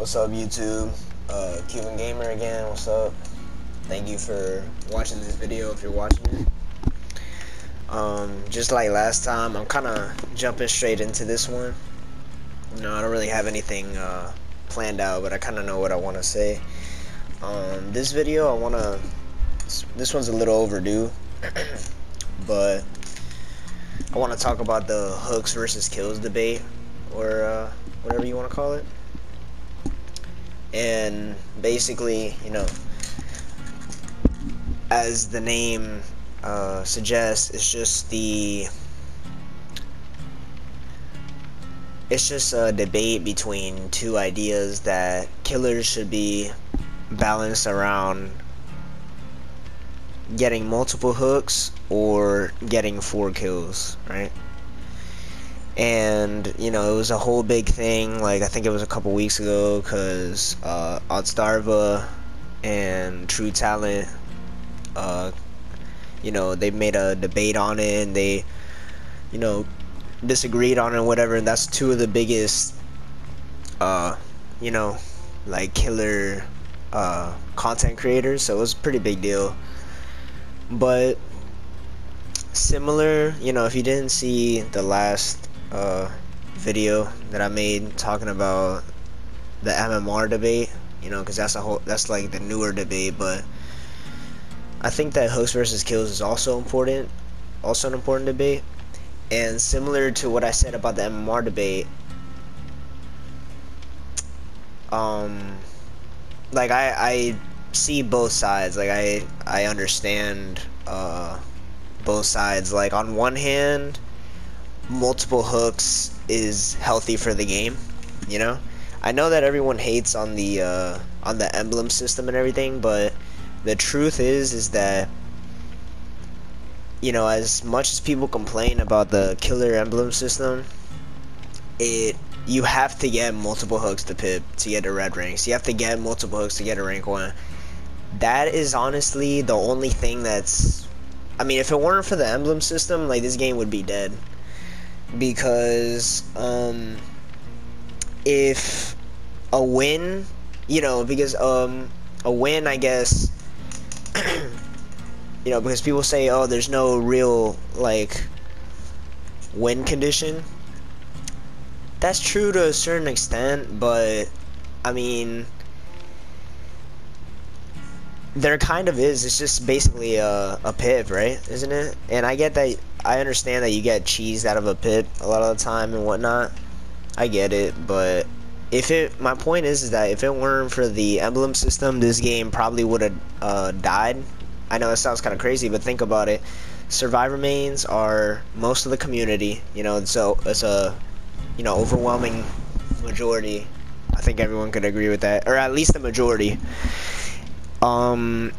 What's up, YouTube? Cuban Gamer again. What's up? Thank you for watching this video if you're watching it. Just like last time, I'm kind of jumping straight into this one. You know, I don't really have anything planned out, but I kind of know what I want to say. This video, this one's a little overdue, but I want to talk about the hooks versus kills debate, or whatever you want to call it. And basically, you know, as the name suggests, it's just a debate between two ideas that killers should be balanced around getting multiple hooks or getting 4 kills, right? And you know, it was a whole big thing, like I think it was a couple weeks ago, because Odstarva and True Talent, you know, they made a debate on it, and they, you know, disagreed on it and whatever, and that's two of the biggest you know, like killer content creators, so it was a pretty big deal. But similar, you know, if you didn't see the last video that I made talking about the MMR debate, you know, because that's like the newer debate, but I think that hooks versus kills is also an important debate. And similar to what I said about the MMR debate, like I see both sides. Like I understand both sides. Like on one hand, multiple hooks is healthy for the game, you know. I know that everyone hates on the emblem system and everything, but the truth is that, you know, as much as people complain about the killer emblem system, you have to get multiple hooks to pip to get a red rank. So you have to get multiple hooks to get a rank 1. That is honestly the only thing that's, I mean, if it weren't for the emblem system, like, this game would be dead. Because if a win, you know, because a win, I guess, you know, because people say, oh, there's no real like win condition. That's true to a certain extent, but I mean, there kind of is. It's just basically a pip, right? Isn't it? And I get that. I understand that you get cheesed out of a pip a lot of the time and whatnot. I get it, but my point is that if it weren't for the emblem system, this game probably would have died. I know it sounds kind of crazy, but think about it. Survivor mains are most of the community, you know, so it's a, you know, overwhelming majority. I think everyone could agree with that, or at least the majority. And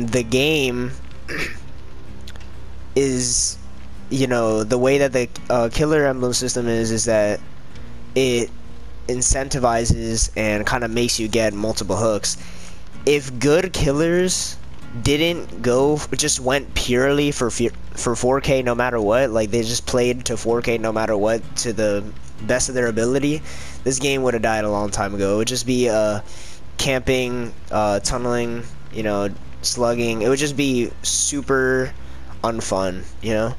the game is, you know, the way that the killer emblem system is that it incentivizes and kind of makes you get multiple hooks. If good killers just went purely for 4K no matter what, like they just played to 4K no matter what to the best of their ability, this game would have died a long time ago. It would just be camping, tunneling, you know, slugging. It would just be super unfun, you know.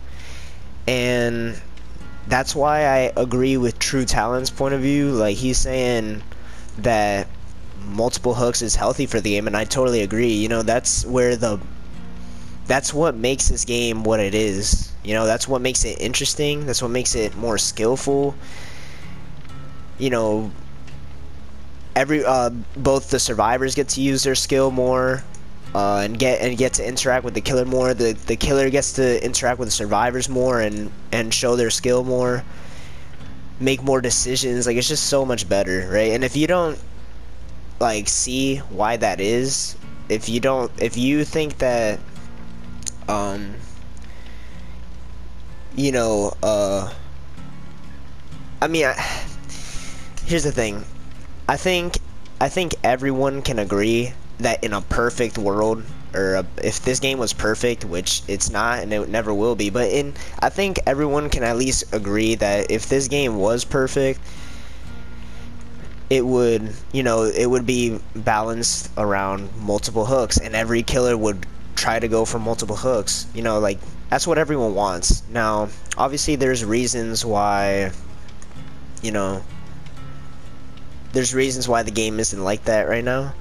And that's why I agree with True Talent's point of view. Like, he's saying that multiple hooks is healthy for the game, and I totally agree. You know, that's what makes this game what it is. You know, that's what makes it interesting. That's what makes it more skillful. You know, both the survivors get to use their skill more, and get to interact with the killer more. The killer gets to interact with the survivors more and show their skill more, make more decisions. Like, it's just so much better, right? And if you don't like see why that is, if you think that you know, I mean, here's the thing. I think everyone can agree that in a perfect world, or if this game was perfect, which it's not and it never will be, but I think everyone can at least agree that if this game was perfect, it would, you know, it would be balanced around multiple hooks, and every killer would try to go for multiple hooks. You know, like, that's what everyone wants. Now, obviously, there's reasons why, you know, there's reasons why the game isn't like that right now.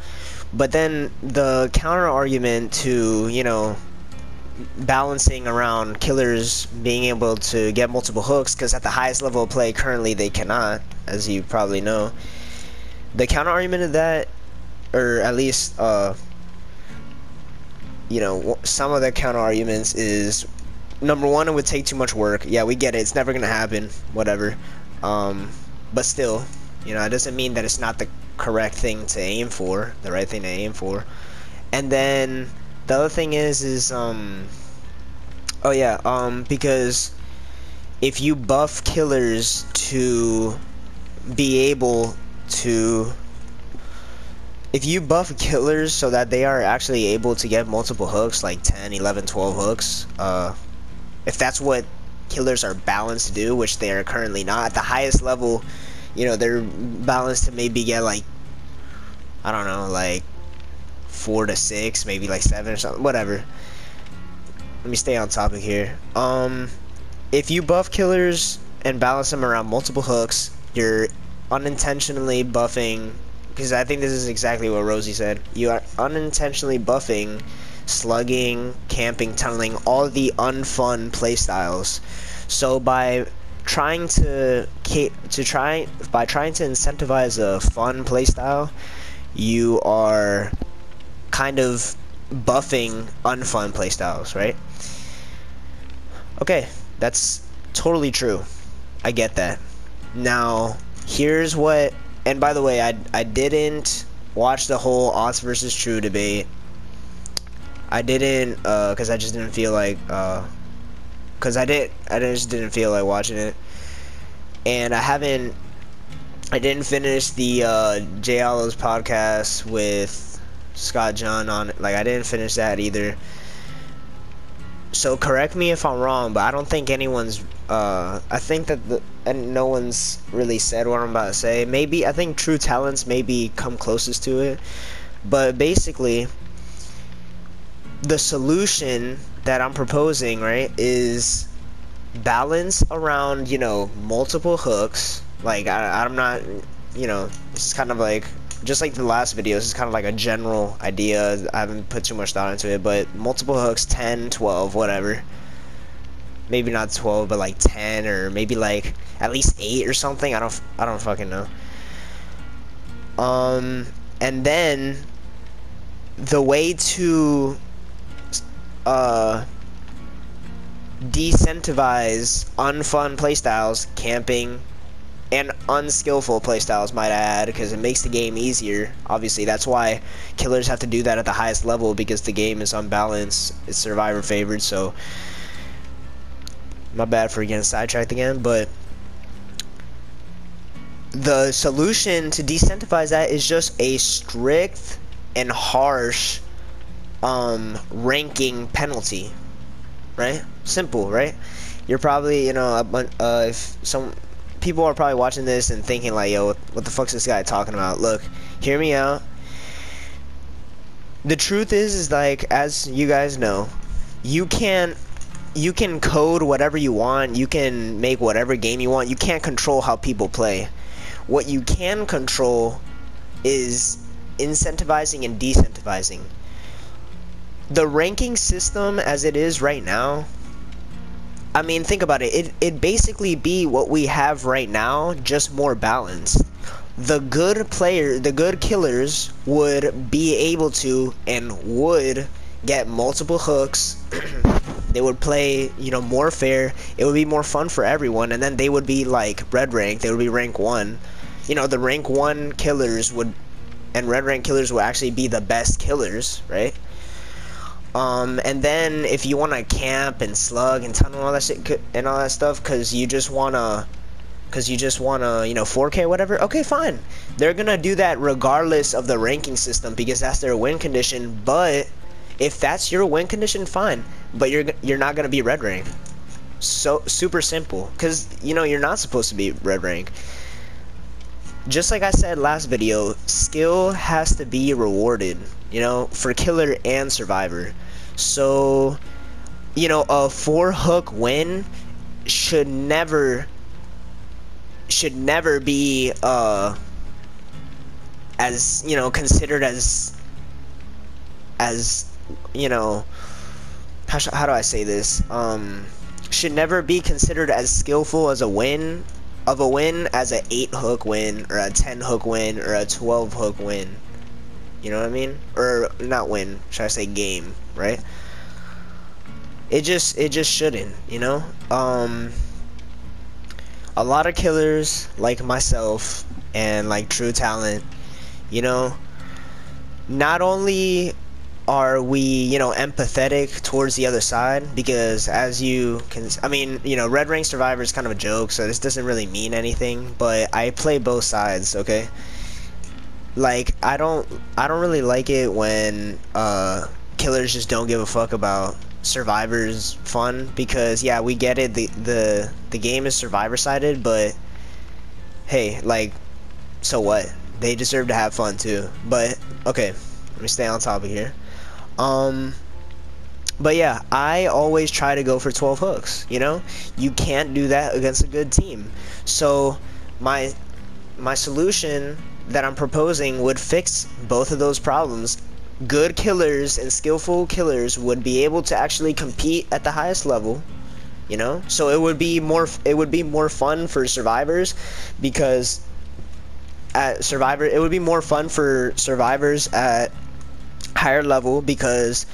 But then the counter argument to, you know, balancing around killers being able to get multiple hooks, because at the highest level of play currently they cannot, as you probably know. The counter argument of that, or at least you know, some of the counter arguments is, number one, it would take too much work. Yeah, we get it, it's never gonna happen, whatever. But still, you know, it doesn't mean that it's not the correct thing to aim for, the right thing to aim for. And then the other thing is oh yeah, because if you buff killers to be able to, if you buff killers so that they are actually able to get multiple hooks, like 10, 11, 12 hooks, if that's what killers are balanced to do, which they are currently not at the highest level, you know, they're balanced to maybe get like, I don't know, like 4 to 6, maybe like 7 or something, whatever. Let me stay on topic here. If you buff killers and balance them around multiple hooks, you're unintentionally buffing, because I think this is exactly what Rosie said, you are unintentionally buffing slugging, camping, tunneling, all the unfun playstyles. So by trying to incentivize a fun playstyle, you are kind of buffing unfun playstyles, right? Okay, that's totally true. I get that. Now, here's what, and by the way, I didn't watch the whole odds versus true debate. I didn't, because I just didn't feel like, because I just didn't feel like watching it. And I didn't finish the Jay Allo's podcast with Scott John on it. Like, I didn't finish that either. So correct me if I'm wrong, but I don't think anyone's, I think that no one's really said what I'm about to say. Maybe, I think True Talents maybe come closest to it. But basically, the solution that I'm proposing, right, is balance around, you know, multiple hooks. Like, I'm not, you know, it's kind of like, just like the last video, this is kind of like a general idea. I haven't put too much thought into it, but multiple hooks, 10, 12, whatever. Maybe not 12, but like 10, or maybe like at least 8 or something. I don't fucking know. And then the way to decentivize unfun playstyles, camping, and unskillful playstyles, might I add, because it makes the game easier. Obviously, that's why killers have to do that at the highest level, because the game is unbalanced, it's survivor favored. So my bad for getting sidetracked again, but the solution to decentivize that is just a strict and harsh ranking penalty, right? Simple, right? You're probably, you know, if some people are probably watching this and thinking like, yo, what the fuck's this guy talking about? Look, hear me out. The truth is like, as you guys know, you can code whatever you want, you can make whatever game you want, you can't control how people play. What you can control is incentivizing and decentivizing. The ranking system as it is right now, I mean, think about it. It basically be what we have right now, just more balanced. The good killers would be able to and would get multiple hooks. They would play, you know, more fair. It would be more fun for everyone, and then they would be like red rank. They would be rank 1. You know, the rank 1 killers would, and red rank killers would actually be the best killers, right? And then if you want to camp and slug and tunnel and all that shit and all that stuff, cause you just wanna, you know, 4K whatever. Okay, fine. They're gonna do that regardless of the ranking system, because that's their win condition. But if that's your win condition, fine. But you're not gonna be red rank. So super simple, cause you know you're not supposed to be red rank. just like I said last video, skill has to be rewarded, you know, for killer and survivor. So, you know, a 4-hook win should never be as, you know, considered as you know, how do I say this? Should never be considered as skillful as a win as a 8-hook win or a 10-hook win or a 12-hook win. You know what I mean? Or not win, should I say game, right? It just shouldn't, you know? A lot of killers like myself and like True Talent, you know, not only are we, you know, empathetic towards the other side, because as you can, I mean, you know, Red Rank Survivor is kind of a joke, so this doesn't really mean anything, but I play both sides, okay? Like, I don't really like it when killers just don't give a fuck about survivors fun, because yeah, we get it, the game is survivor sided, but hey, like, so what? They deserve to have fun too. But okay, let me stay on topic here. But yeah, I always try to go for 12 hooks, you know? You can't do that against a good team. So my solution that I'm proposing would fix both of those problems. Good killers and skillful killers would be able to actually compete at the highest level, you know? So it would be more fun for survivors, because it would be more fun for survivors at higher level, because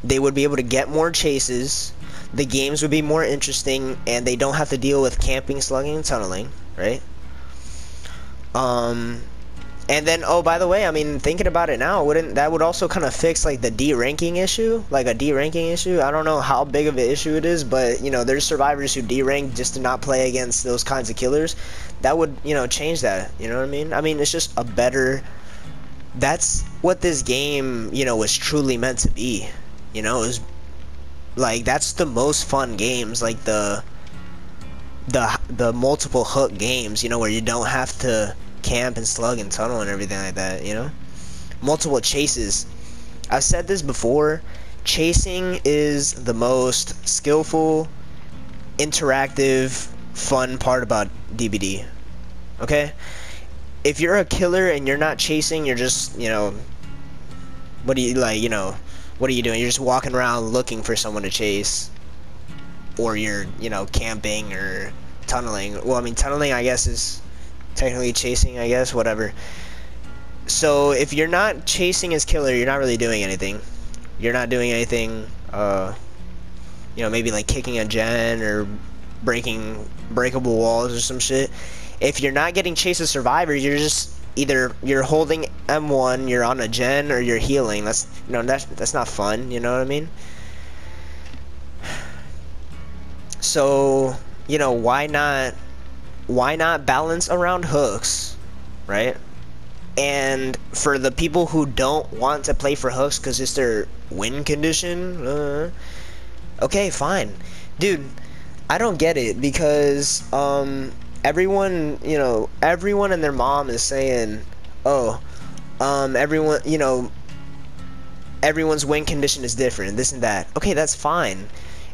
they would be able to get more chases, the games would be more interesting, and they don't have to deal with camping, slugging, and tunneling, right? And then, oh, by the way, I mean, thinking about it now, wouldn't that would also kind of fix like the D-ranking issue, like a D-ranking issue? I don't know how big of an issue it is, but you know, there's survivors who D-rank just to not play against those kinds of killers. That would, you know, change that, you know what I mean? I mean, it's just a better, that's what this game, you know, was truly meant to be. You know, it was like, that's the most fun games, like the multiple hook games, you know, where you don't have to camp and slug and tunnel and everything like that, you know? Multiple chases. I've said this before, chasing is the most skillful, interactive, fun part about DBD. Okay? If you're a killer and you're not chasing, you're just, you know, what do you, like, you know, what are you doing? You're just walking around looking for someone to chase. Or you're, you know, camping or tunneling. Well, I mean, tunneling, I guess, is technically chasing, I guess, whatever. So if you're not chasing as killer, you're not really doing anything. You're not doing anything, you know, maybe like kicking a gen or breaking breakable walls or some shit. If you're not getting chase as survivors, you're just either you're holding M1, you're on a gen, or you're healing. That's, you know, that's not fun, you know what I mean? So, you know, why not balance around hooks, right? And for the people who don't want to play for hooks because it's their win condition, okay, fine. Dude, I don't get it, because everyone, you know, everyone and their mom is saying, oh, everyone, you know, everyone's win condition is different, this and that. Okay, that's fine.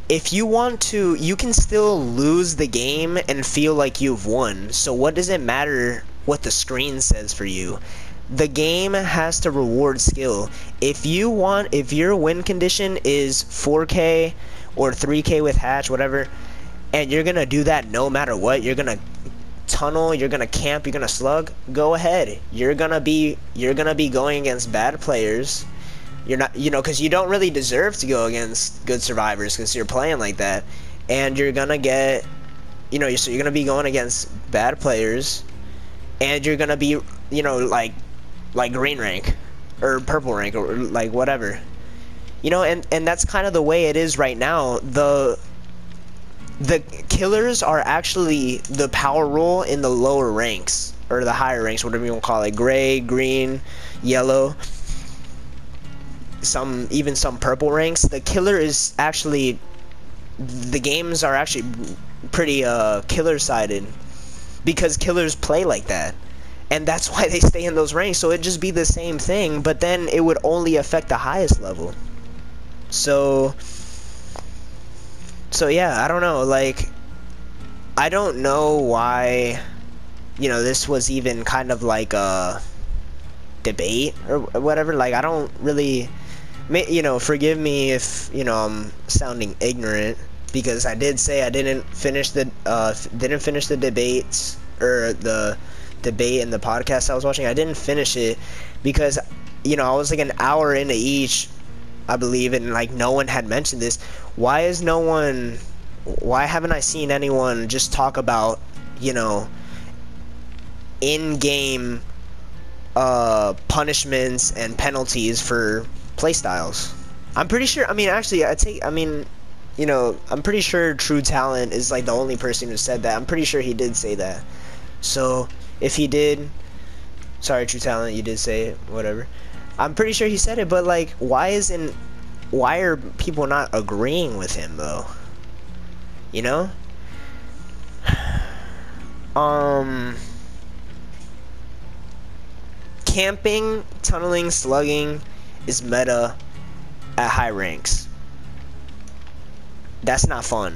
If you want to, you can still lose the game and feel like you've won. So what does it matter what the screen says for you? The game has to reward skill. If your win condition is 4K or 3K with hatch, whatever, and you're gonna do that no matter what, you're gonna tunnel, you're gonna camp, you're gonna slug, go ahead. You're gonna be going against bad players. You're not, you know, because you don't really deserve to go against good survivors because you're playing like that, and you're gonna get, you know, so you're gonna be going against bad players, and you're gonna be, you know, like green rank or purple rank or like whatever, you know, and that's kind of the way it is right now. The killers are actually the power role in the lower ranks or the higher ranks, whatever you want to call it, gray, green, yellow. Even some purple ranks. The killer is actually, the games are actually pretty killer sided, because killers play like that, and that's why they stay in those ranks. So it'd just be the same thing, but then it would only affect the highest level. So yeah, I don't know, like, I don't know why, you know, this was even kind of like a debate or whatever. Like, I don't really, you know, forgive me if, you know, I'm sounding ignorant, because I did say I didn't finish the debates, or the debate in the podcast I was watching. I didn't finish it because, you know, I was like an hour into each, I believe, and like no one had mentioned this. Why haven't I seen anyone just talk about, you know, in-game punishments and penalties for playstyles? I'm pretty sure, I mean, actually, you know, I'm pretty sure True Talent is like the only person who said that. I'm pretty sure he did say that. So if he did, sorry, True Talent, you did say it, whatever. I'm pretty sure he said it, but like, why are people not agreeing with him though? You know? Camping, tunneling, slugging is meta at high ranks. That's not fun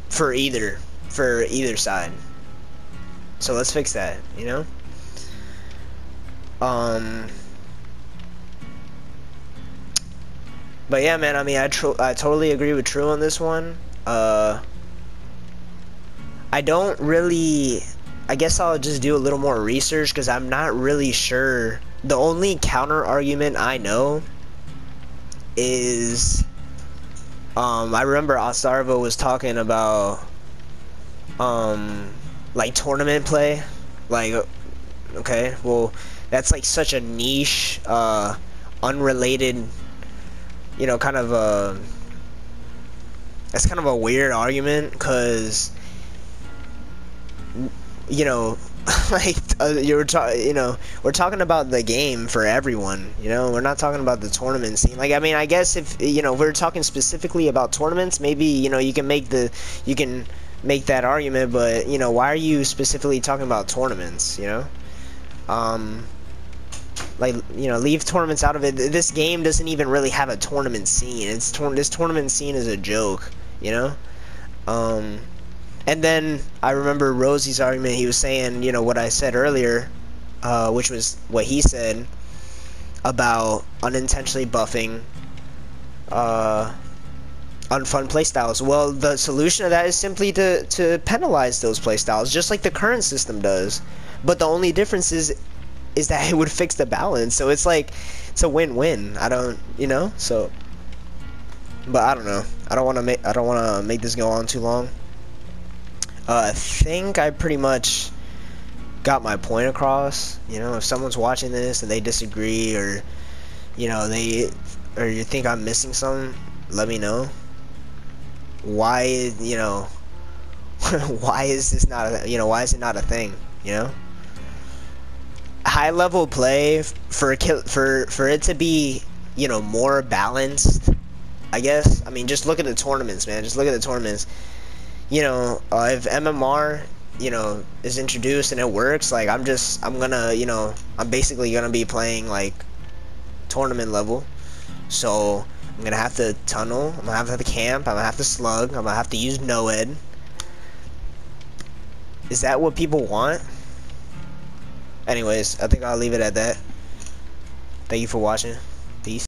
for either side. So let's fix that, you know? But yeah, man, I mean, I totally agree with True on this one. I don't really, I guess I'll just do a little more research, because I'm not really sure. The only counter argument I know is, I remember Asarva was talking about, like, tournament play. Like, okay, well, that's like such a niche, unrelated, you know, kind of a, that's kind of a weird argument, because, you know, like, you know, we're talking about the game for everyone, you know, we're not talking about the tournament scene. Like, I mean, I guess if, you know, if we're talking specifically about tournaments, maybe, you know, you can make that argument, but, you know, why are you specifically talking about tournaments, you know? Like, you know, leave tournaments out of it. This game doesn't even really have a tournament scene. This tournament scene is a joke, you know? And then I remember Rosie's argument. He was saying, you know, what I said earlier, which was what he said about unintentionally buffing unfun playstyles. Well, the solution to that is simply to penalize those playstyles, just like the current system does. But the only difference is that it would fix the balance. So it's like, it's a win-win. I don't, you know, so, but I don't know. I don't want to make this go on too long. I think I pretty much got my point across. You know, if someone's watching this and they disagree, or, you know, or you think I'm missing something, let me know. Why, you know, why is this not, you know, why is it not a thing, you know? High level play for it to be, you know, more balanced, I guess. I mean, just look at the tournaments, man. Just look at the tournaments. You know, if MMR, you know, is introduced and it works, like, I'm gonna, you know, I'm basically gonna be playing like tournament level. So I'm gonna have to tunnel, I'm gonna have to camp, I'm gonna have to slug, I'm gonna have to use no-ed. Is that what people want? Anyways, I think I'll leave it at that. Thank you for watching. Peace.